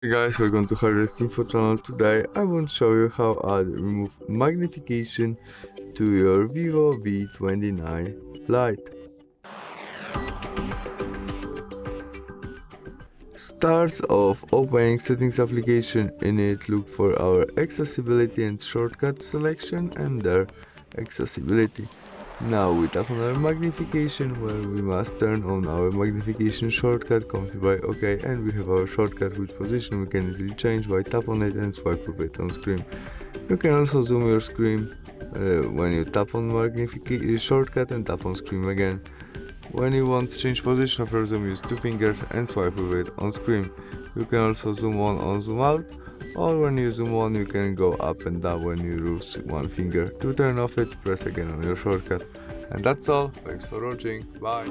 Hey guys, welcome to HardReset.Info channel. Today I want to show you how I remove magnification to your Vivo V29 Lite. Starts off opening settings application. In it, look for our accessibility and shortcut selection and there accessibility. Now we tap on our magnification where we must turn on our magnification shortcut, configure by OK, and we have our shortcut which position we can easily change by tap on it and swipe with it on screen. You can also zoom your screen when you tap on magnification shortcut and tap on screen again. When you want to change position of your zoom, use two fingers and swipe with it on screen. You can also zoom on or zoom out, or when you zoom on you can go up and down when you use one finger. To turn off it, press again on your shortcut. And that's all, thanks for watching, bye!